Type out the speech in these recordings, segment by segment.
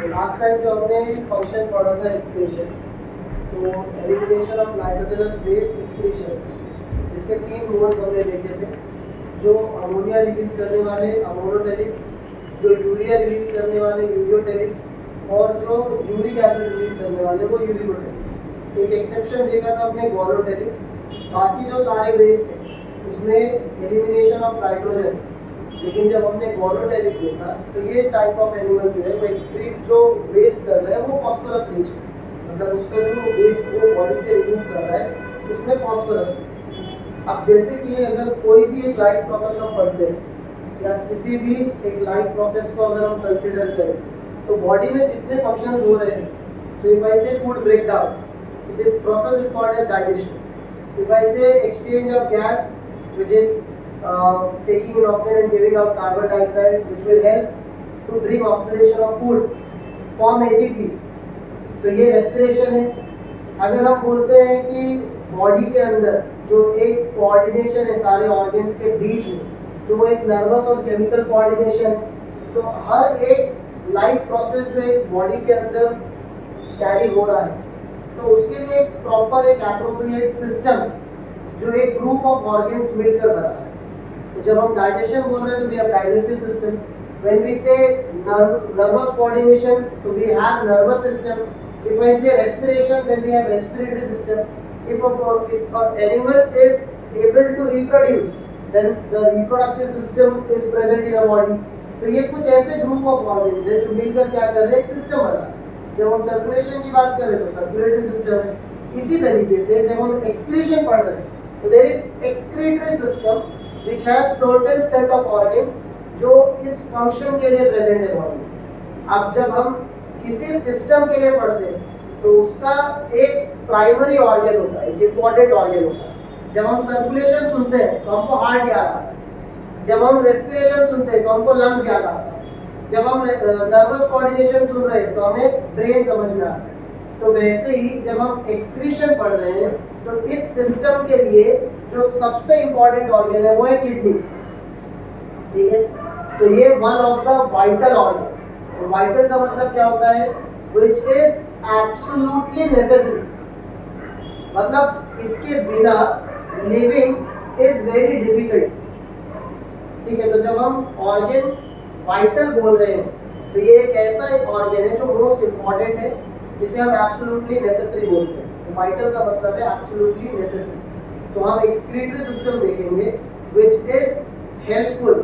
तो last time जो हमने फंक्शन पढ़ा था एक्सक्रीशन, तो elimination of nitrogenous waste excretion, इसके 3 मोड्स हमने देखे थे। जो अमोनिया रिलीज करने वाले अमोनोटेरिक, जो यूरिया रिलीज करने वाले यूरियोटेरिक, और जो यूरिक एसिड रिलीज करने वाले वो यूरियोटेरिक। एक एक्सेप्शन देखा था हमने गोलोटेरिक। बाकी जो सारे वेस्ट है उसमें एलिमिनेशन ऑफ नाइट्रोजन, लेकिन जब हमने गोलोटेरिक देखा तो ये टाइप ऑफ एनिमल जो है वो एक्सक्रीट जो वेस्ट कर रहा है वो फॉस्फोरस नेचर, मतलब उसका जो वेस्ट वो बॉडी से रिमूव कर रहा है उसमें फॉस्फोरस है। अब जैसे कि अगर कोई भी एक लाइफ प्रोसेस हम पढ़ते हैं या किसी भी एक लाइफ प्रोसेस को अगर हम कंसिडर करें तो बॉडी में जितने फंक्शंस हो रहे हैं, तो if I say food break down, this process is called as digestion. If I say exchange of gas which is taking in oxygen and giving out carbon dioxide, which will help to bring oxidation of food, form ATP, तो ये respiration है। अगर हम बोलते हैं कि body के अंदर जो एक कोऑर्डिनेशन है सारे ऑर्गन्स के बीच में, तो वो एक नर्वस और केमिकल कोऑर्डिनेशन है। तो हर एक लाइफ प्रोसेस जो एक बॉडी के अंदर कैरी हो रहा है, तो उसके लिए एक प्रॉपर एक एप्रोप्रिएट सिस्टम जो एक ग्रुप ऑफ ऑर्गन्स मिलकर बना है। तो जब हम डाइजेशन बोल रहे हैं तो we have digestive system, when we say nervous coordination तो we have nervous system, if I say respiration then we have respiratory system, if an animal is able to reproduce then the reproductive system is present in a body। तो ये कुछ ऐसे group of organs है जो मिलकर क्या कर रहे हैं, एक सिस्टम बना है। जब हम सर्कुलेशन की बात करें तो सर्कुलेटरी सिस्टम है। इसी तरीके से जब हम एक्सक्रीशन पढ़ रहे हैं तो there is excretory system which has certain set of organs जो इस फंक्शन के लिए प्रेजेंट है बॉडी में। अब जब हम किसी सिस्टम के लिए पढ़ते हैं तो उसका एक प्राइमरी ऑर्गन होता है, एक इंपॉर्टेंट ऑर्गन होता है। जब हम सर्कुलेशन सुनते हैं तो हमको हार्ट याद आता है, जब हम रेस्पिरेशन सुनते हैं तो हमको लंग्स याद आता है, जब हम नर्वस कोऑर्डिनेशन सुन रहे हैं तो हमें ब्रेन समझ में आता है। तो वैसे ही जब हम एक्सक्रीशन पढ़ रहे हैं तो इस सिस्टम के लिए जो सबसे इंपॉर्टेंट ऑर्गन है वो है किडनी, ठीक है। तो ये one of the vital organ. Vital का मतलब क्या होता है, विच इज एब्सोल्युटली नेसेसरी, मतलब इसके बिना लिविंग इज वेरी डिफिकल्ट, ठीक है। तो जब हम ऑर्गन वाइटल बोल रहे हैं तो ये एक ऐसा ऑर्गन है जो मोस्ट इंपॉर्टेंट है, जिसे हम एब्सोल्युटली नेसेसरी बोलते हैं। तो वाइटल का मतलब है एब्सोल्युटली नेसेसरी। तो हम एक्सक्रीटरी सिस्टम देखेंगे which is helpful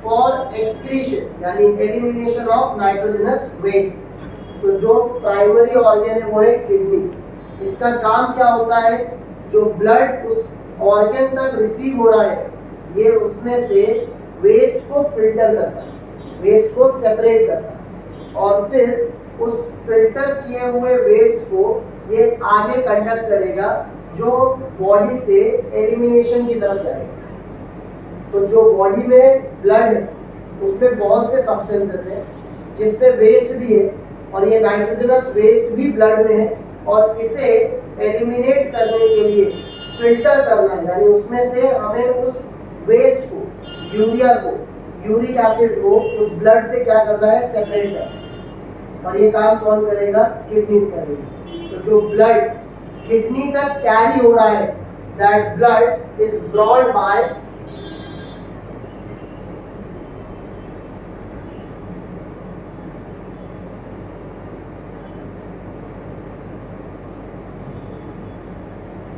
for excretion यानी एलिमिनेशन ऑफ नाइट्रोजनस वेस्ट। तो जो प्राइमरी ऑर्गन है वो है किडनी। इसका काम क्या होता है, जो ब्लड उस ऑर्गन तक रिसीव हो रहा है ये उसमें से वेस्ट को फिल्टर करता है, वेस्ट को सेपरेट करता है, और फिर उस फिल्टर किए हुए वेस्ट को ये आगे कंडक्ट करेगा जो बॉडी से एलिमिनेशन की तरफ जाएगा। तो जो बॉडी में ब्लड है उसमें बहुत से सब्सटेंसेस हैं जिसमें वेस्ट भी है, और ये नाइट्रोजनस वेस्ट भी ब्लड में है, और इसे एलिमिनेट करने के लिए फिल्टर करना है, यानी उसमें से हमें उस वेस्ट को, यूरिया को, यूरिक एसिड को उस ब्लड से क्या करना है, सेपरेट करना है। और ये काम कौन करेगा, किडनी करेगी। तो जो ब्लड किडनी तक कैरी हो रहा है, that blood is brought by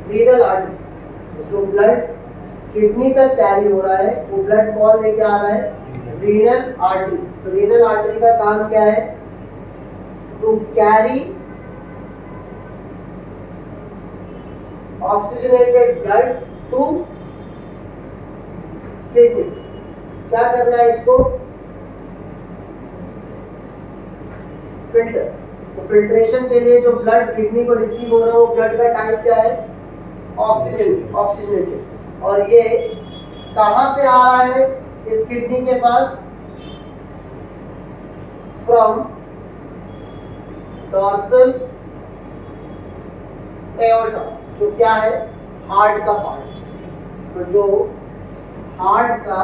renal artery. जो ब्लड किडनी तक कैरी हो रहा है वो ब्लड कौन लेके आ रहा है, रीनल आर्टरी। तो रीनल आर्टरी का काम क्या है, to carry oxygenated blood to kidney. क्या करना है इसको, फिल्टर। तो फिल्ट्रेशन के लिए जो ब्लड किडनी को रिसीव हो रहा है वो ब्लड का टाइप क्या है, ऑक्सीजन, ऑक्सीजनेटेड। और ये कहां से आ रहा है इस किडनी के पास, फ्रॉम डॉर्सल एओर्टा, जो क्या है, हार्ट का पार्ट। तो जो हार्ट का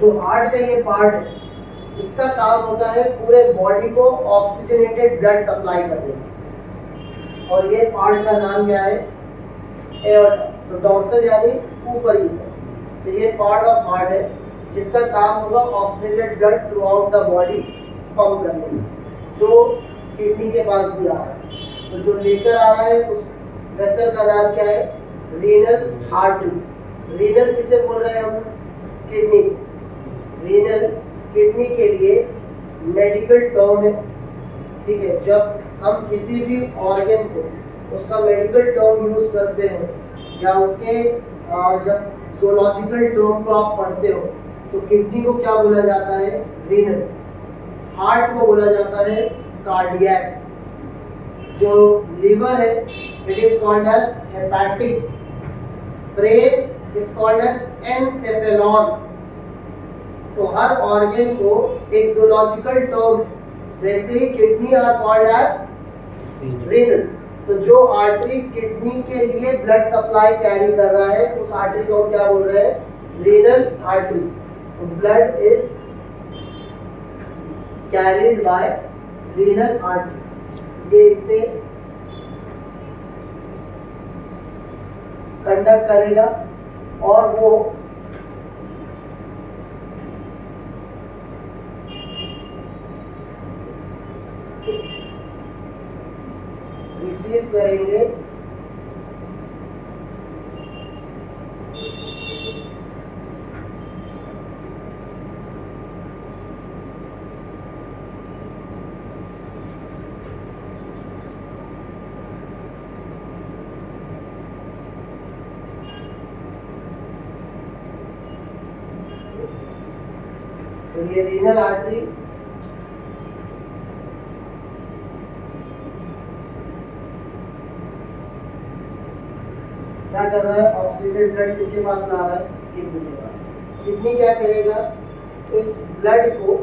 जो हार्ट का ये पार्ट है, इसका काम होता है पूरे बॉडी को ऑक्सीजनेटेड ब्लड सप्लाई करने का। और ये पार्ट का नाम क्या है? एओर्टा। तो डॉर्सल यानी ऊपरी है। तो ये पार्ट ऑफ हार्ट है जिसका काम होगा oxygenated blood through out the body pump करने में, जो किडनी के पास भी आ रहा है। तो जो लेकर आ रहा है उस वेसल का नाम क्या है? Renal artery. रीनल किसे बोल रहे हैं हम? किडनी। रीनल किडनी के लिए मेडिकल टर्म है, ठीक है। जब हम किसी भी ऑर्गन को उसका मेडिकल टर्म यूज करते हैं या उसके जब जोलॉजिकल टर्म को आप पढ़ते हो तो किडनी को क्या बोला जाता है? रीनल। हार्ट को बोला जाता है कार्डियक। जो लीवर है it is called as hepatic. Brain is called as encephalon. तो हर ऑर्गन को एक जोलॉजिकल टर्म, वैसे ही kidney are called as renal. तो जो आर्टरी किडनी के लिए ब्लड सप्लाई कैरी कर रहा है उस आर्टरी को क्या बोल रहे हैं? Renal artery. तो blood is carried by renal artery. ये इसे कंडक्ट करेगा और वो रिसीव करेंगे तो ये रीनल आर्टरी क्या कर रहा है? ऑक्सीजनेटेड ब्लड किसके पास ला रहा है? किडनी के पास। किडनी क्या करेगा? इस ब्लड को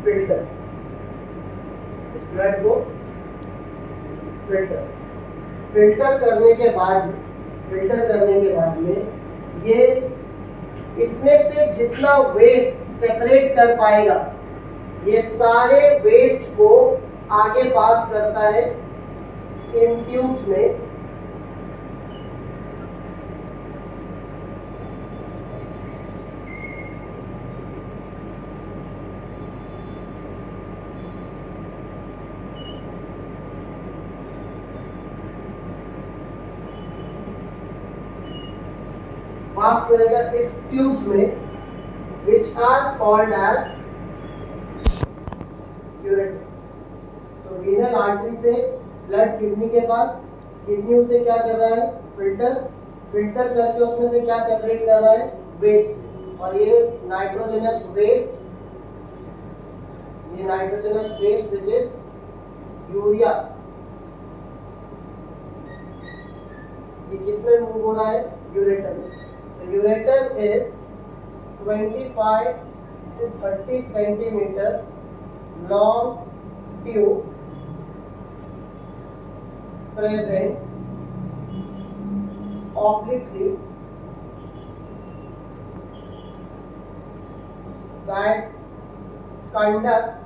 फिल्टर, इस ब्लड को फिल्टर करने के बाद में ये इसमें से जितना वेस्ट सेपरेट कर पाएगा ये सारे वेस्ट को आगे पास करता है इन ट्यूब्स में। पास करेगा इस ट्यूब्स में which are called as ureter। तो रीनल आर्टरी से ब्लड किडनी के पास, किडनी उसे क्या कर रहा है? फिल्टर करके उसमें से क्या सेपरेट कर रहा है? वेस्ट। और ये nitrogenous waste which is urea, ये किसमें मूव हो रहा है? यूरेटर में। The ureter is 25 to 30 centimeter long tube present obliquely that conducts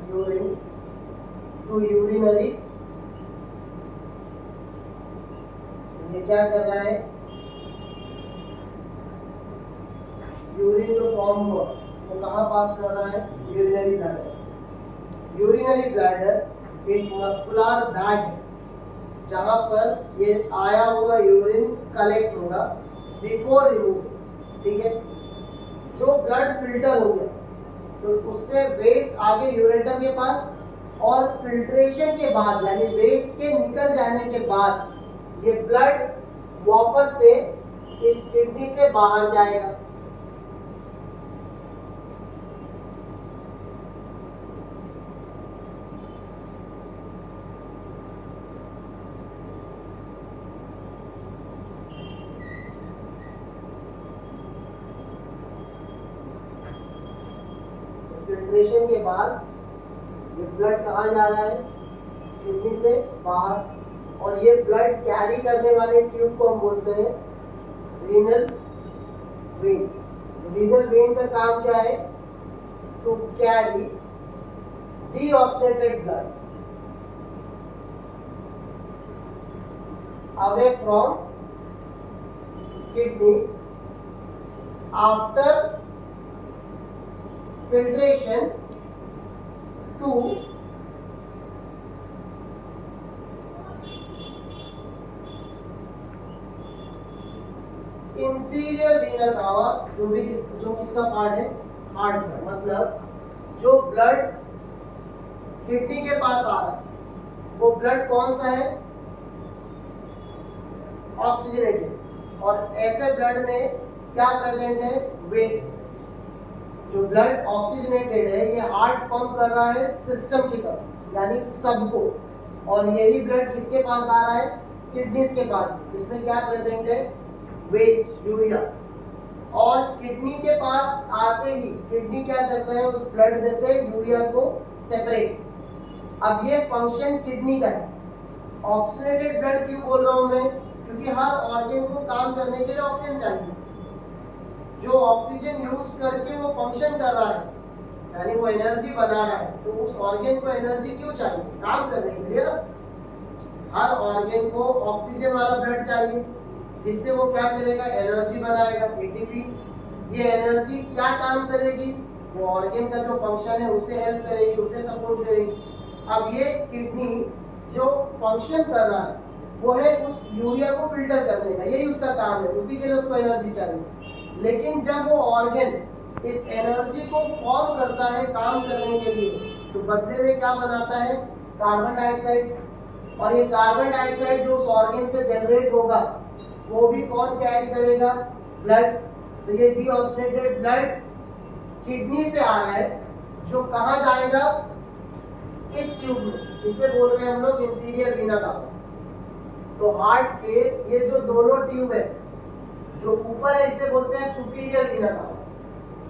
urine to urinary। ये क्या कर रहा है? यूरिन जो फॉर्म हुआ वो कहाँ पास कर रहा है? Urinary bladder. यूरिनरी ब्लैडर एक मस्कुलर बैग है जहाँ पर ये आया हुआ यूरिन कलेक्ट होगा बिफोर रिमूव, ठीक है। जो ब्लड फिल्टर हो गया तो उससे वेस्ट आगे यूरेटर के पास, और फिल्ट्रेशन के बाद यानी वेस्ट के निकल जाने के बाद ये ब्लड वापस से इस किडनी से बाहर जाएगा। फिल्ट्रेशन के बाद ये ब्लड कहाँ जा रहा है? किडनी से बाहर, और ये ब्लड कैरी करने वाले ट्यूब को हम बोलते हैं रीनल वेन। रीनल वेन का काम क्या है? To carry deoxygenated blood away from kidney after filtration to inferior vena cava, जो किसका पार्ट है? हार्ट का। मतलब जो ब्लड किडनी के पास आ रहा है वो ब्लड कौन सा है? ऑक्सीजनेटेड। और ऐसे ब्लड में क्या प्रेजेंट है? वेस्ट। जो ब्लड ऑक्सीजनेटेड है ये हार्ट पंप कर रहा है सिस्टम की तरफ, यानी सबको, और यही ब्लड किसके पास आ रहा है? किडनीज के पास, जिसमें क्या प्रेजेंट है? Waste, urea. और किडनी के पास आते ही किडनी क्या करता है? उस ब्लड में से यूरिया को सेपरेट। अब ये फंक्शन किडनी का है। ऑक्सीजनेटेड ब्लड क्यों बोल रहा हूं मैं? क्योंकि हर ऑर्गन को काम करने के लिए ऑक्सीजन चाहिए। जो ऑक्सीजन यूज करके वो फंक्शन कर रहा है, यानी वो एनर्जी बना रहा है, तो उस ऑर्गन को एनर्जी क्यों चाहिए? काम करने के लिए ना। हर ऑर्गन को ऑक्सीजन वाला ब्लड चाहिए, जिससे वो क्या करेगा? एनर्जी बनाएगा, एटीपी। ये एनर्जी क्या काम करेगी? वो ऑर्गन का जो फंक्शन है उसे हेल्प करेगी, उसे सपोर्ट करेगी। अब ये किडनी जो फंक्शन कर रहा है वो है उस यूरिया को फिल्टर करने का, यही उसका काम है, उसी के लिए उसको एनर्जी चाहिए। लेकिन जब वो ऑर्गन इस एनर्जी को फॉर्म करता है काम करने के लिए, तो बदले में क्या बनाता है? Carbon dioxide. और ये कार्बन डाइऑक्साइड जो उस ऑर्गन से जनरेट होगा वो भी कौन कैरी करेगा? ब्लड। तो ये डीऑक्सीडेटेड ब्लड किडनी से आ रहा है, जो कहाँ जाएगा? इस ट्यूब में। इसे बोल रहे हैं हम लोग इंफीरियर वीना कावा। तो हार्ट के ये जो दोनों ट्यूब है, जो ऊपर है इसे बोलते हैं सुपीरियर वीना कावा,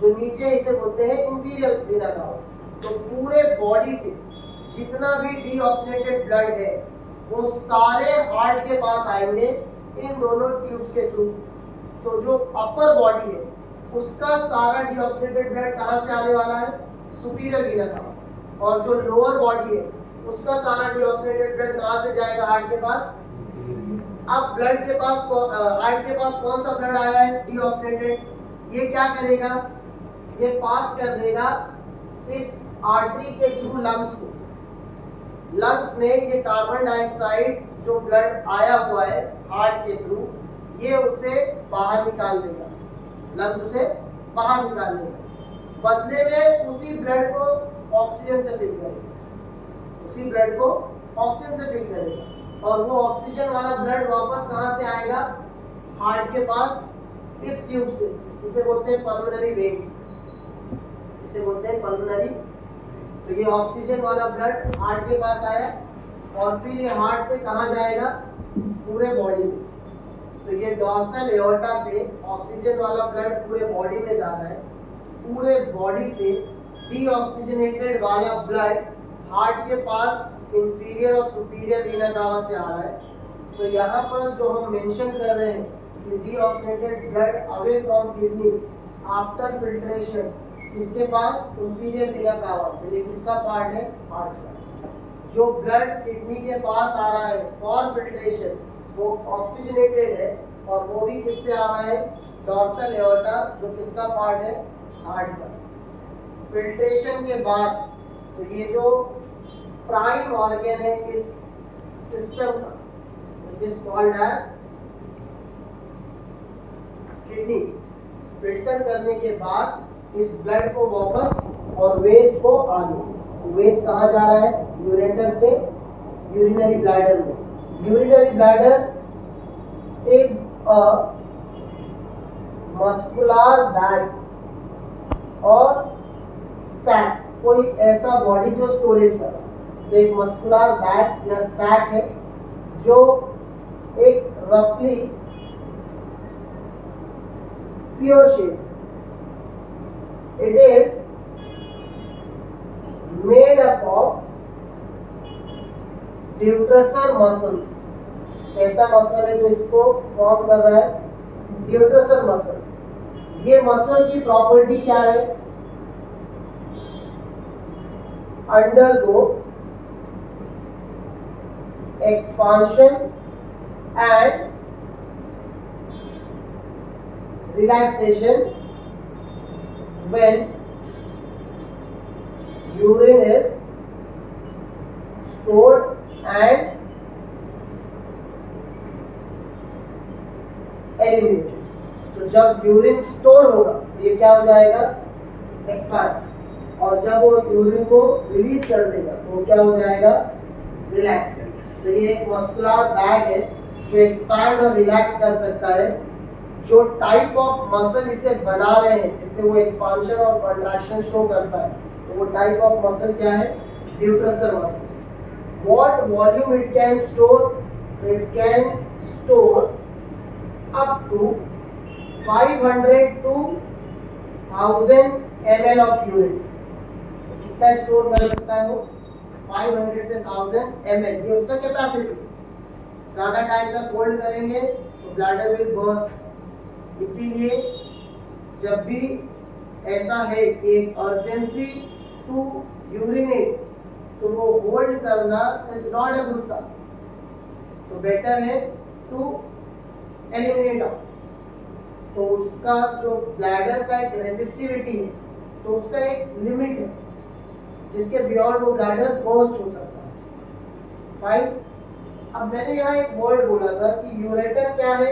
जो नीचे है इसे बोलते हैं इंफीरियर वीना कावा। तो पूरे बॉडी से जितना भी डीऑक्सीडेटेड ब्लड है वो सारे हार्ट के पास आएंगे इन दोनों ट्यूब्स के थ्रू। तो जो अपर बॉडी है उसका सारा डीऑक्सीडेटेड ब्लड कहाँ से आने वाला है? सुपीरियर वीना कावा। और जो लोअर बॉडी है उसका सारा डीऑक्सीडेटेड ब्लड कहाँ से जाएगा? हार्ट के पास। अब ब्लड के पास हार्ट के पास कौन सा ब्लड आया है? डीऑक्सीडेटेड। ये क्या करेगा? ये पास कर देगा इस आर्टरी के थ्रू लंग्स को। लंग्स में ये कार्बन डाइऑक्साइड जो ब्लड आया हुआ है हार्ट के थ्रू, ये उसे बाहर निकाल देगा, लंग्स उसे बाहर निकाल देगा। बदले में उसी ब्लड को ऑक्सीजन से फिल करेगा, उसी ब्लड को ऑक्सीजन से फिल करेगा। और वो ऑक्सीजन वाला ब्लड वापस कहाँ से आएगा? हार्ट के पास, इस ट्यूब से। इसे बोलते हैं पल्मोनरी वेन्स, इसे बोलते हैं पल्मोनरी। तो ये ऑक्सीजन वाला ब्लड हार्ट के पास आया और फिर ये हार्ट से कहाँ जाएगा? पूरे बॉडी में। तो ये डॉर्सल एओर्टा से ऑक्सीजन वाला ब्लड पूरे बॉडी में जा रहा है। पूरे बॉडी से डीऑक्सीजनेटेड वाला ब्लड हार्ट के पास इंफीरियर और सुपीरियर वीना कावा से आ रहा है। तो यहाँ पर जो हम मेंशन कर रहे हैं कि deoxygenated blood away from kidney after filtration, इसके पास इंफीरियर वीना कावा, तो ये किसका पार्ट है? हार्ट का। जो ब्लड किडनी के पास आ रहा है फॉर फिल्ट्रेशन वो ऑक्सीजनेटेड है, और वो भी किससे आ रहा है? डॉर्सल एओर्टा, जो किसका पार्ट है? हार्ट का। फिल्ट्रेशन के बाद तो ये जो प्राइम ऑर्गन है इस सिस्टम का, which is called as kidney, filter करने के बाद इस ब्लड को वापस और वेस्ट को आगे। वेस्ट कहाँ जा रहा है? यूरेटर से यूरिनरी ब्लैडर में। Urinary bladder is a muscular bag और सैक, कोई ऐसा बॉडी जो स्टोरेज कर रहा है। तो एक मस्कुलर बैग या सैक है जो एक रफली pear shape, it is made up of detrusor muscles. कैसा मसल है जो इसको फॉर्म कर रहा है? Detrusor muscle. ये मसल की प्रॉपर्टी क्या है? Undergo expansion and relaxation when urine is stored and eliminated। तो जब यूरिन स्टोर होगा ये क्या हो जाएगा? एक्सपांड। और जब वो यूरिन को रिलीज कर देगा तो वो क्या हो जाएगा? रिलैक्स। तो ये एक मस्कुलर बैग है जो एक्सपैंड और रिलैक्स कर सकता है। जो टाइप ऑफ मसल इसे बना रहे हैं जिससे वो एक्सपांशन और कंट्रैक्शन शो करता है, तो वो टाइप ऑफ मसल क्या है? Detrusor muscle. What volume it can store? It can store up to 500 to 1000 ml of urine. कितना स्टोर कर सकता है वो? 500 से 1000 ml, ये उसका कैपेसिटी। ज्यादा टाइम तक होल्ड करेंगे तो ब्लैडर विल बर्स्ट। इसीलिए जब भी ऐसा है कि अर्जेंसी टू यूरिनेट तो वो होल्ड करना is not a good sign. तो बेटर है टू एलिमिनेट आउट। तो उसका जो ब्लैडर का एक रेजिस्टिविटी है तो उसका एक लिमिट है जिसके बियॉन्ड वो ब्लैडर बर्स्ट हो सकता है। फाइन। अब मैंने यहाँ एक वर्ड बोला था कि यूरेटर क्या है?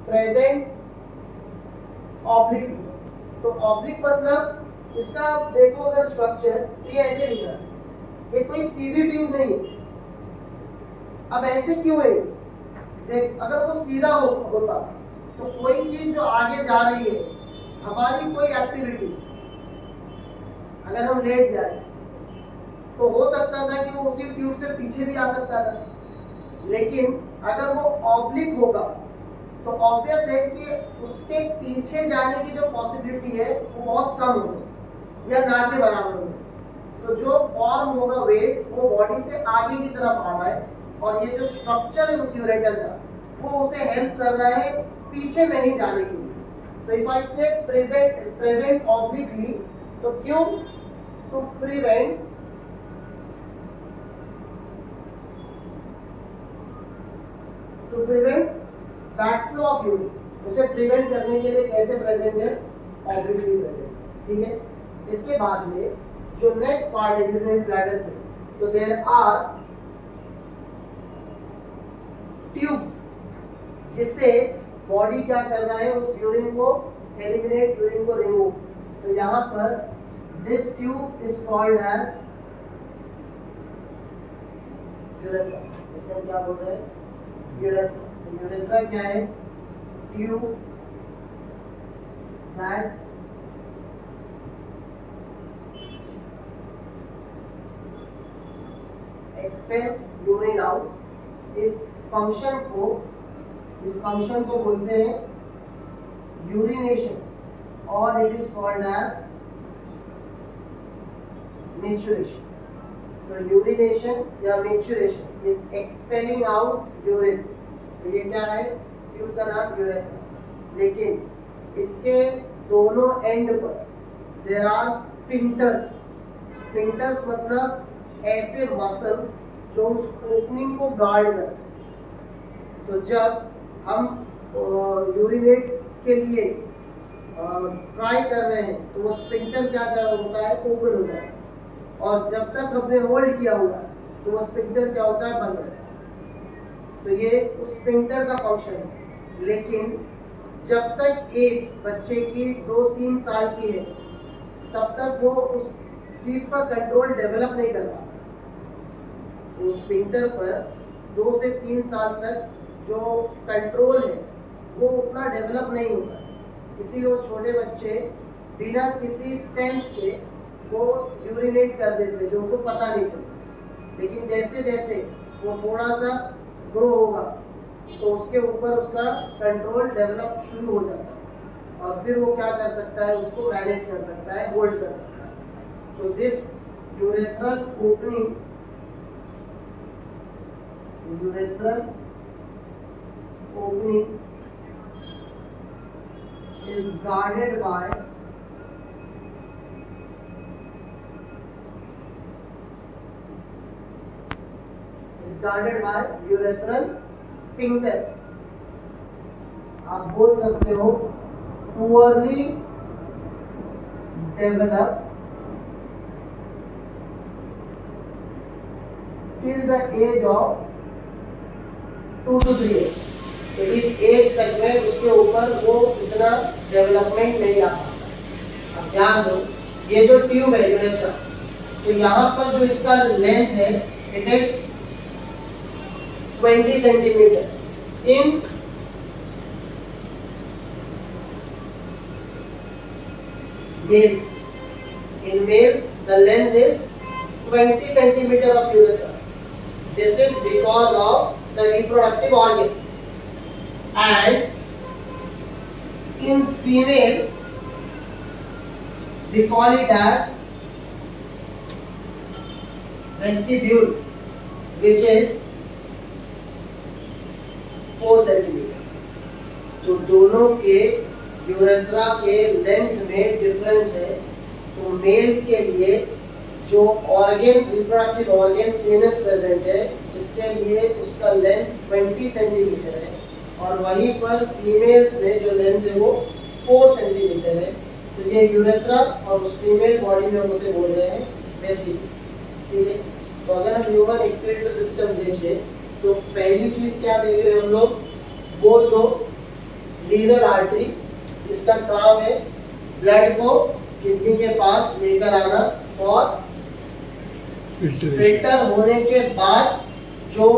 Present oblique. तो ऑब्लिक मतलब इसका आप देखो अगर स्ट्रक्चर तो ये ऐसे दिख रहा है, ये कोई सीधी ट्यूब नहीं है। अब ऐसे क्यों है? देख, अगर वो सीधा होता तो कोई चीज जो आगे जा रही है, हमारी कोई एक्टिविटी, अगर हम लेट जाए तो हो सकता था कि वो उसी ट्यूब से पीछे भी आ सकता था। लेकिन अगर वो ऑब्लिक होगा तो ऑब्वियस है कि उसके पीछे जाने की जो पॉसिबिलिटी है वो बहुत कम होगी या ना के बराबर होगी। तो जो फॉर्म होगा वेस्ट वो बॉडी से आगे की तरफ आ रहा है और ये जो स्ट्रक्चर है उस यूरेटर का वो उसे हेल्प कर रहा है पीछे नहीं जाने के लिए। तो इफ आई से प्रेजेंट ऑब्लिकली, तो क्यों? To prevent backflow of urine. उसे प्रिवेंट करने के लिए कैसे प्रेजेंट है? Obliquely present. ठीक है। इसके बाद में जो नेक्स्ट पार्ट है यूरिनरी ब्लैडर में, तो देयर आर ट्यूब्स जिससे बॉडी क्या कर रहा है? उस यूरिन को एलिमिनेट, यूरिन को रिमूव। तो यहाँ पर this tube is called as urethra. इसे क्या बोल रहे हैं? यूरेथ्रा। यूरेथ्रा क्या है? Tube that expels urine out. इस फंक्शन को बोलते हैं यूरिनेशन और it is called as micturition. तो यूरिनेशन या micturition is expelling out urine. तो ये क्या है? ट्यूब का नाम यूरेथ्रा। लेकिन इसके दोनों एंड पर देयर आर स्फिंक्टर्स। स्फिंक्टर्स मतलब ऐसे मसल्स जो उस ओपनिंग को गार्ड करते हैं। तो जब हम यूरिनेट के लिए ट्राई कर रहे हैं तो वो स्फिंक्टर क्या कर होता है? ओपन हो जाता है। और जब तक हमने होल्ड किया हुआ है तो वो स्फिंक्टर क्या होता है? बंद रहता है। तो ये उस स्फिंक्टर का फंक्शन है। लेकिन जब तक एज बच्चे की 2-3 साल की है तब तक वो उस चीज पर कंट्रोल डेवलप नहीं कर पाता। उस स्फिंक्टर पर 2 से 3 साल तक जो कंट्रोल है वो उतना डेवलप नहीं होता। इसीलिए वो छोटे बच्चे बिना किसी सेंस के वो यूरिनेट कर देते हैं जो उनको पता नहीं चलता। लेकिन जैसे जैसे वो थोड़ा सा ग्रो होगा तो उसके ऊपर उसका कंट्रोल डेवलप शुरू हो जाता है और फिर वो क्या कर सकता है? उसको मैनेज कर सकता है, होल्ड कर सकता है। तो this urethral opening is guarded by urethral sphincter. आप बोल सकते हो poorly developed till the age of 2 to 3 years. तो इस एज तक में उसके ऊपर वो इतना डेवलपमेंट नहीं आ पाता। अब ध्यान दो, ये जो ट्यूब है यूरेथ्रा, तो यहाँ पर जो इसका लेंथ है it is 20 centimetre. In males the length is 20 centimeter of urethra. This is because of the reproductive organ. And in females we call it as vestibule, which is 4 centimeter. तो दोनों के urethra के length में difference है। तो mail के लिए जो organ reproductive organ penis present है, जिसके लिए उसका लेंथ 20 सेंटीमीटर है, और वहीं पर फीमेल्स में जो लेंथ है वो 4 सेंटीमीटर है। तो ये यूरेथ्रा और उस फीमेल बॉडी में हम उसे बोल रहे हैं वेस्टिब्यूल। ठीक है, तो अगर हम ह्यूमन एक्सक्रीटरी सिस्टम देखें तो पहली चीज क्या देख रहे हैं हम लोग, वो जो रीनल आर्टरी जिसका काम है ब्लड को किडनी के पास लेकर आना, और फिल्टर होने के बाद जो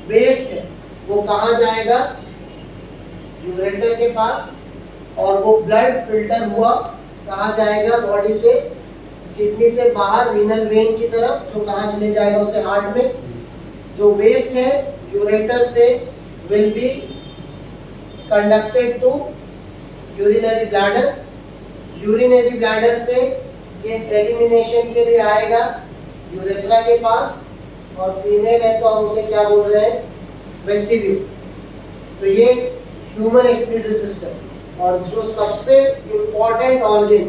वेस्ट है वो कहाँ जाएगा, यूरेटर के पास, और वो ब्लड फिल्टर हुआ कहाँ जाएगा, बॉडी से किडनी से बाहर रीनल वेन की तरफ, जो कहाँ ले जाएगा उसे हार्ट में। जो वेस्ट है यूरेटर से will be conducted to urinary bladder. Urinary bladder से ये एलिमिनेशन के लिए आएगा यूरेथ्रा के पास, और फीमेल है तो हम उसे क्या बोल रहे हैं, वेस्टिब्यूल। तो ये ह्यूमन एक्सक्रीटरी सिस्टम, और जो सबसे इम्पोर्टेंट ऑर्गन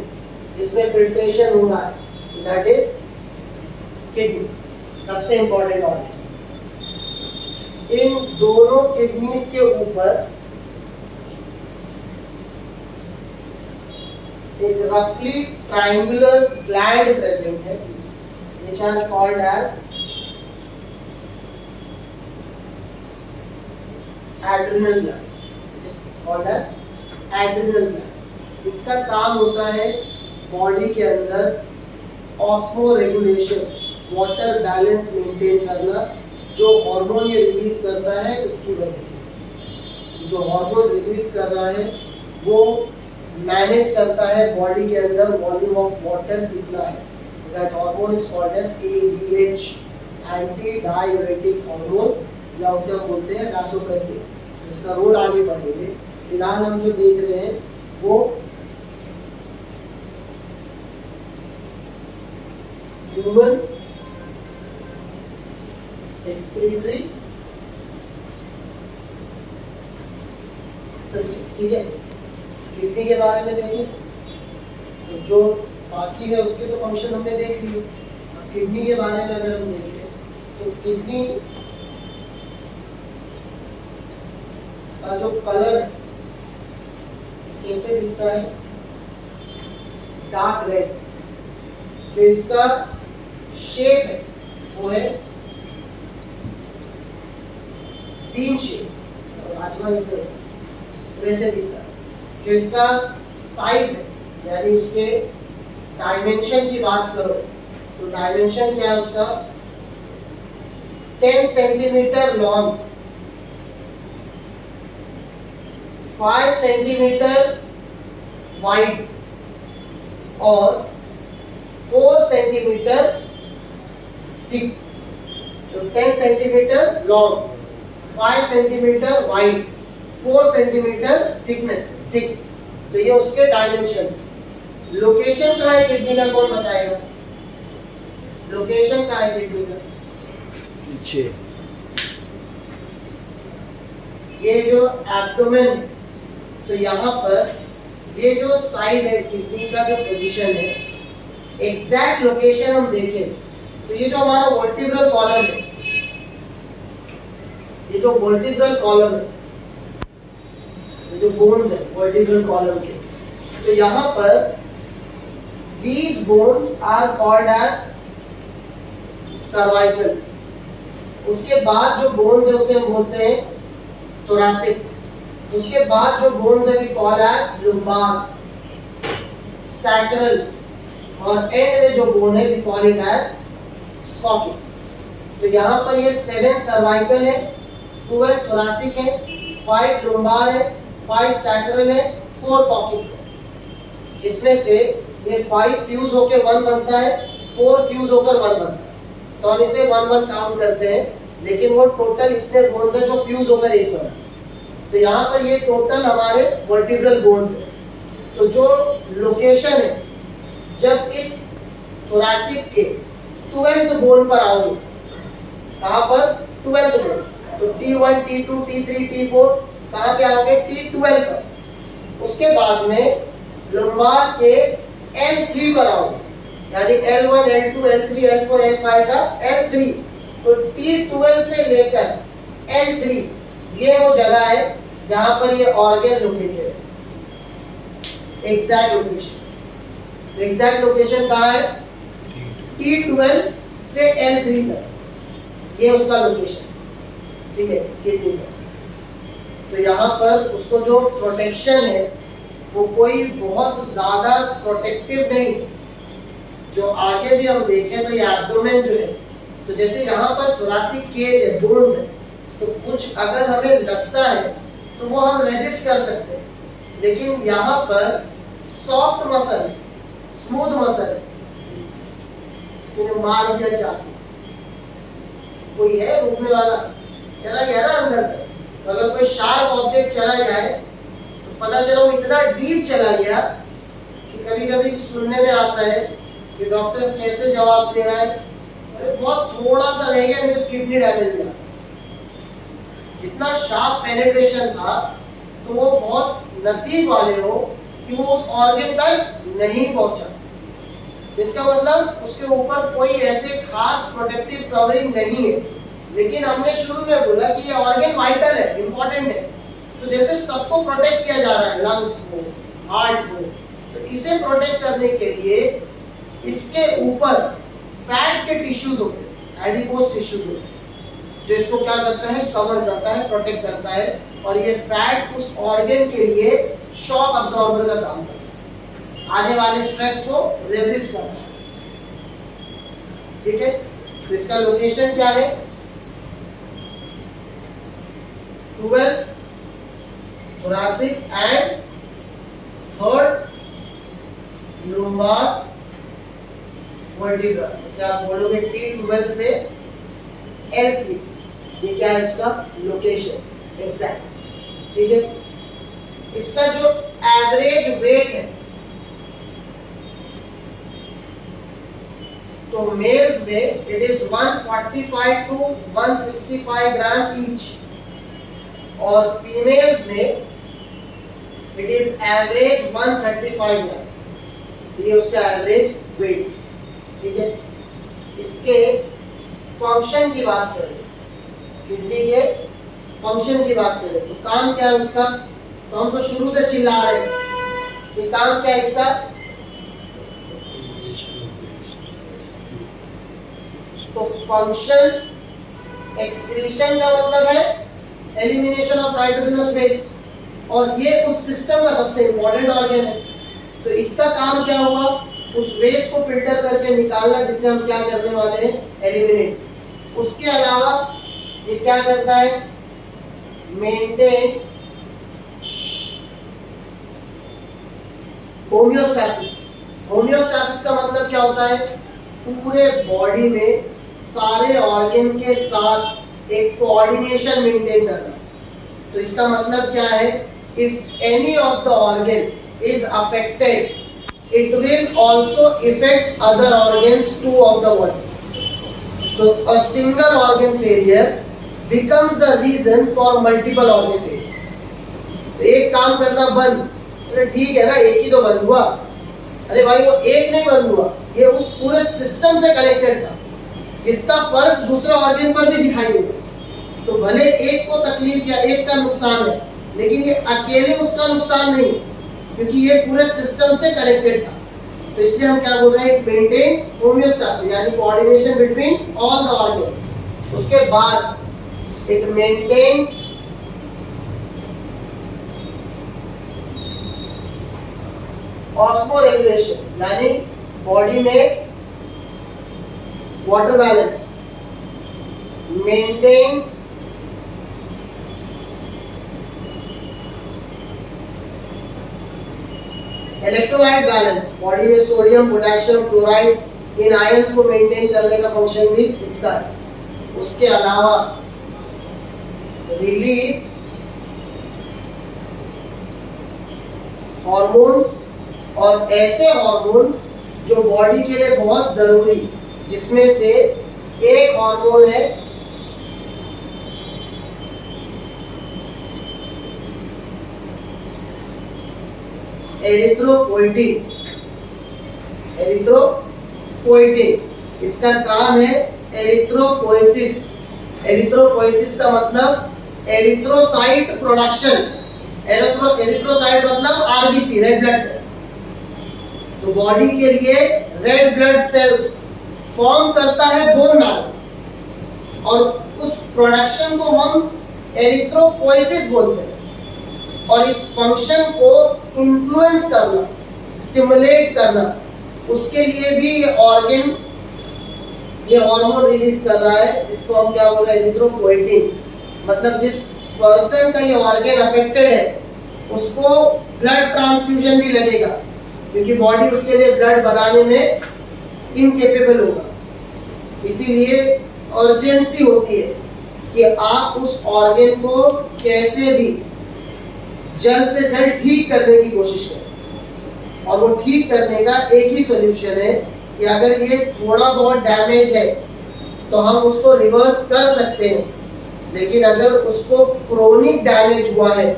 इसमें फिल्ट्रेशन हो रहा है दैट इज किडनी, सबसे इम्पोर्टेंट ऑर्गन। इन दोनों किडनीज के ऊपर एक roughly triangular gland present है, which are called as adrenal gland, which is called as adrenal gland। इसका काम होता है बॉडी के अंदर osmo regulation, water balance maintain करना। जो हार्मोन ये रिलीज करता है उसकी वजह से, जो हार्मोन रिलीज कर रहा है वो मैनेज करता है बॉडी के अंदर वॉल्यूम ऑफ वाटर कितना है। That hormone is called as ADH, anti diuretic hormone, या उसे हम बोलते हैं वैसोप्रेसिव। इसका रोल आगे पढ़ेंगे। फिलहाल हम जो देख रहे हैं वो ह्यूमन एक्सक्रीटरी सिस्टम। ठीक है, किडनी के बारे में देखें तो जो बाकी है उसके तो फंक्शन हमने देख लिए। किडनी के बारे में अगर हम देखें तो किडनी का जो कलर कैसे दिखता है, डार्क रेड। जो इसका शेप है वो है बीन शेप, राजमा जैसे वैसे दिखता है। जो इसका साइज है, यानी उसके डायमेंशन की बात करो तो डायमेंशन क्या है उसका, 10 सेंटीमीटर लॉन्ग, 5 सेंटीमीटर वाइड और 4 सेंटीमीटर थिक। तो 10 centimetre long, 5 centimetre wide, 4 centimetre thickness, thick. तो ये उसके डायमेंशन। लोकेशन कहाँ है किडनी का, कौन बताएगा? लोकेशन कहाँ है किडनी का? पीछे। ये जो एब्डोमेन है, तो यहाँ पर ये जो साइड है किडनी का जो पोजीशन है, एग्जैक्ट लोकेशन हम देखें तो ये जो हमारा वर्टिब्रल कॉलम है, ये जो वर्टिब्रल कॉलम है, ये जो बोन्स है वर्टिब्रल कॉलम के, तो यहाँ पर these bones are called as cervical. उसके बाद जो बोन्स है उसे हम बोलते हैं thoracic. उसके बाद जो बोन्स है we call as lumbar, sacral, और एंड में जो बोन है we call it as coccyx. तो यहाँ पर ये 7 सर्वाइकल है, 12 thoracic है, 5 lumbar है, 5 sacral है, 4 coccyx है, जिसमें से ये 5 फ्यूज होकर 1 बनता है, 4 फ्यूज होकर 1 बनता है। तो हम इसे 1 काउंट करते हैं, लेकिन वो टोटल इतने बोन्स हैं जो फ्यूज होकर 1 बना। तो यहाँ पर ये टोटल हमारे वर्टिब्रल बोन्स है। तो जो लोकेशन है, जब इस थोरैसिक के 12th बोन पर आओगे, कहाँ पर? 12th bone. तो T1, T2, T3, T4 कहाँ पे आओगे? T12 पर। उसके बाद में लंबार के L3 पर आओगे, यानी L1, L2, L3, L4, L5 का L3। तो T12 से लेकर L3 ये वो जगह है जहां पर ये ऑर्गन लोकेटेड है। एग्जैक्ट लोकेशन, एग्जैक्ट लोकेशन कहाँ है? T12 से L3 तक, ये उसका लोकेशन, ठीक है, किडनी का। तो यहाँ पर उसको जो प्रोटेक्शन है वो कोई बहुत ज्यादा प्रोटेक्टिव नहीं है। जो आगे भी हम देखें तो ये एब्डोमेन जो है, तो जैसे यहाँ पर थोरैसिक केज है, बोन्स है, तो कुछ अगर हमें लगता है तो वो हम रेजिस्ट कर सकते हैं, लेकिन यहाँ पर सॉफ्ट मसल है, स्मूथ मसल है। किसी ने मार दिया चाकू, कोई है रोकने वाला? चला गया ना अंदर तक। तो अगर कोई शार्प ऑब्जेक्ट चला जाए तो पता चला वो इतना डीप चला गया कि कभी कभी सुनने में आता है कि डॉक्टर कैसे जवाब दे रहा है, अरे बहुत थोड़ा सा रह गया, नहीं तो किडनी डैमेज हुआ। जितना शार्प पेनिट्रेशन था, तो वो बहुत नसीब वाले हो कि वो उस ऑर्गन तक नहीं पहुंचा। इसका मतलब उसके ऊपर कोई ऐसे खास प्रोटेक्टिव कवरिंग नहीं है। लेकिन हमने शुरू में बोला कि ये ऑर्गन वाइटल है, इंपॉर्टेंट है। तो जैसे सबको प्रोटेक्ट किया जा रहा है, लंग्स को, हार्ट को, तो इसे प्रोटेक्ट करने के लिए इसके ऊपर फैट के टिश्यूज होते हैं, एडिपोज टिश्यूज होते हैं, जो इसको क्या करता है? कवर करता है, प्रोटेक्ट करता है। और ये फैट उस ऑर्गन के लिए शॉक अब्सॉर्बर का काम करता है, आने वाले स्ट्रेस को रेजिस्ट करता है, ठीक है। तो इसका लोकेशन क्या है? 12 thoracic and 3rd lumbar vertebra। जैसे आप बोलोगे T12 से L3, ये क्या है इसका लोकेशन एग्जैक्ट, ठीक है। इसका जो एवरेज वेट है, तो मेल्स में it is 145 to 165 gram each, और फीमेल्स में इट इज एवरेज 135 ग्राम। ये उसका एवरेज वेट, ठीक है। इसके फंक्शन की बात करें, किडनी के फंक्शन की बात करें, तो काम क्या है उसका? तो हम तो शुरू से चिल्ला रहे हैं, ये काम क्या है इसका? तो फंक्शन एक्सक्रीशन का मतलब है एलिमिनेशन ऑफ नाइट्रोजनस वेस्ट, और ये उस सिस्टम का सबसे इंपॉर्टेंट ऑर्गन है। तो इसका काम क्या हुआ? उस वेस्ट को फिल्टर करके निकालना, जिसे हम क्या करने वाले हैं? एलिमिनेट। उसके अलावा ये क्या करता है? Maintains homeostasis. होमियोस्टैसिस का मतलब क्या होता है? पूरे बॉडी में सारे ऑर्गन के साथ एक कोऑर्डिनेशन मेंटेन करना। तो इसका मतलब क्या है? If any of the organ is affected, it will also affect other organs too of the body। तो a single organ failure becomes the reason for multiple organ failure. तो एक काम करना बंद, अरे ठीक है ना, एक ही तो बंद हुआ, अरे भाई वो एक नहीं बंद हुआ, ये उस पूरे सिस्टम से कनेक्टेड था जिसका फर्क दूसरे ऑर्गन पर भी दिखाई देगा। तो भले एक को तकलीफ या एक का नुकसान है, लेकिन ये अकेले उसका नुकसान नहीं, क्योंकि ये पूरे सिस्टम से कनेक्टेड था। तो इसलिए हम क्या बोल रहे हैं, इट मेंटेन्स होमियोस्टेसिस, यानी coordination between all the organs. उसके बाद इट मेंटेन्स ऑस्मोरेगुलेशन, यानी बॉडी में water balance, maintains electrolyte balance, body में सोडियम, पोटेशियम, क्लोराइड, इन आयंस को मेंटेन करने का फंक्शन भी इसका है। उसके अलावा रिलीज हार्मोन्स, और ऐसे हार्मोन्स जो बॉडी के लिए बहुत जरूरी, जिसमें से एक हार्मोन है एरिथ्रोपोइटिन। एरिथ्रोपोइटिन, इसका काम है एरिथ्रोपोइसिस। एरिथ्रोपोइसिस का मतलब एरिथ्रोसाइट प्रोडक्शन। एरिथ्रोसाइट मतलब आरबीसी, रेड ब्लड सेल। तो बॉडी के लिए रेड ब्लड सेल्स फॉर्म करता है बोन मैरो, और उस प्रोडक्शन को हम एरिथ्रोपोइसिस बोलते हैं। और इस फंक्शन को इन्फ्लुएंस करना, स्टिमुलेट करना, उसके लिए भी ये ऑर्गन ये हार्मोन रिलीज कर रहा है, जिसको हम क्या बोल रहे हैं, एरिथ्रोपोइटिन। मतलब जिस पर्सन का ये ऑर्गन अफेक्टेड है उसको ब्लड ट्रांसफ्यूजन भी लगेगा, क्योंकि बॉडी उसके लिए ब्लड बनाने में इनकेपेबल होगा। इसीलिए अर्जेंसी होती है कि आप उस ऑर्गन को कैसे भी जल्द से जल्द ठीक करने की कोशिश करें। और वो ठीक करने का एक ही सोल्यूशन है कि अगर ये थोड़ा बहुत डैमेज है तो हम उसको रिवर्स कर सकते हैं, लेकिन अगर उसको क्रोनिक डैमेज हुआ है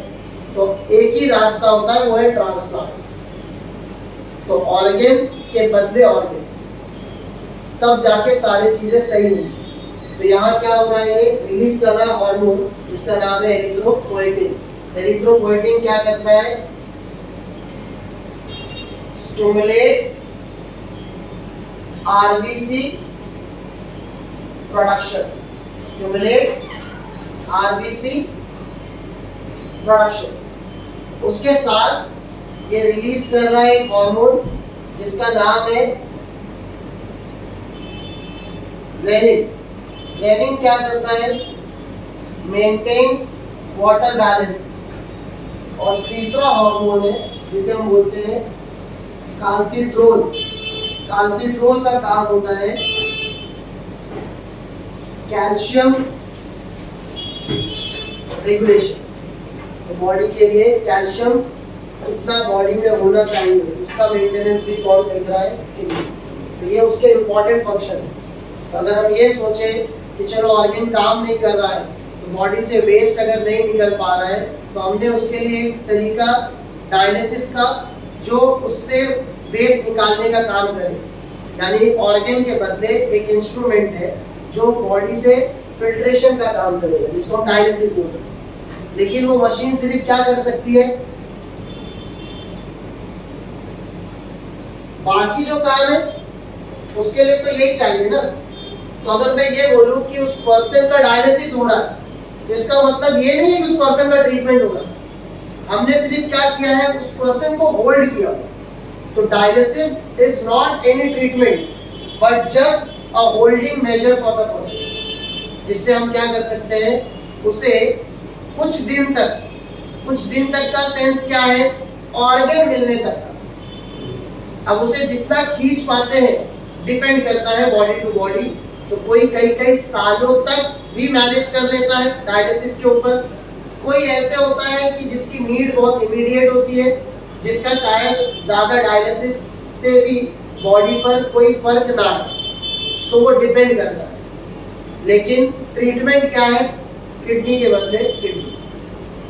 तो एक ही रास्ता होता है, वो है ट्रांसप्लांट। तो ऑर्गन के बदले ऑर्गन, तब जाके सारी चीजें सही होंगी। तो यहाँ क्या हो रहा है, ये रिलीज कर रहा है हार्मोन जिसका नाम है एरिथ्रोपोइटिन। एरिथ्रोपोइटिन क्या करता है, stimulates RBC production, stimulates RBC production. उसके साथ ये रिलीज कर रहा है एक हार्मोन जिसका नाम है रेनिन। रेनिन क्या करता है, मेंटेन्स वाटर बैलेंस। और तीसरा हार्मोन है जिसे हम बोलते हैं काल्सिट्रोल। काल्सिट्रोल का काम होता है कैल्शियम रेगुलेशन। तो बॉडी के लिए कैल्शियम कितना बॉडी में होना चाहिए उसका मेंटेनेंस भी कौन देख रहा है, तो ये उसके इम्पोर्टेंट फंक्शन है। तो अगर हम ये सोचे कि चलो ऑर्गन काम नहीं कर रहा है, तो बॉडी से वेस्ट अगर नहीं निकल पा रहा है, तो हमने उसके लिए एक तरीका डायलिसिस का, जो उससे वेस्ट निकालने का काम करे। यानी ऑर्गन के बदले एक इंस्ट्रूमेंट है जो बॉडी से फिल्ट्रेशन का काम करेगा, जिसको हम डायलिसिस बोलते हैं। लेकिन वो मशीन सिर्फ क्या कर सकती है, बाकी जो काम है उसके लिए तो यही चाहिए ना। तो अगर मैं ये बोलूं कि उस पर्सन का डायलिसिस हो रहा है, इसका मतलब ये नहीं है कि उस पर्सन का ट्रीटमेंट हो रहा है। हमने सिर्फ क्या किया है, उस पर्सन को होल्ड किया। तो dialysis is not any treatment but just a holding measure for the person, जिससे हम क्या कर सकते हैं, उसे कुछ दिन तक का सेंस क्या है, ऑर्गन मिलने तक का। अब उसे जितना खींच पाते हैं डिपेंड करता है बॉडी टू बॉडी। तो कोई कई सालों तक भी मैनेज कर लेता है डायलिसिस के ऊपर। कोई ऐसे होता है कि जिसकी नीड बहुत इमीडिएट होती है, जिसका शायद ज़्यादा डायलिसिस से भी बॉडी पर कोई फर्क ना हो, तो वो डिपेंड करता है। लेकिन ट्रीटमेंट क्या है, किडनी के बदले किडनी,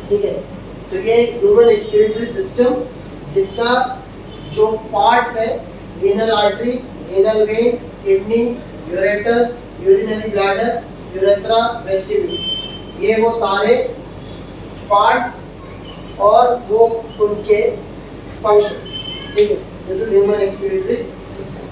ठीक है। तो ये ह्यूमन एक्सक्रीटरी सिस्टम जिसका जो पार्ट्स है, renal artery, renal vein, kidney, ureter, urinary bladder, urethra, vestibule, ये वो सारे पार्ट्स और वो उनके फंक्शंस, ठीक है। This is human excretory system.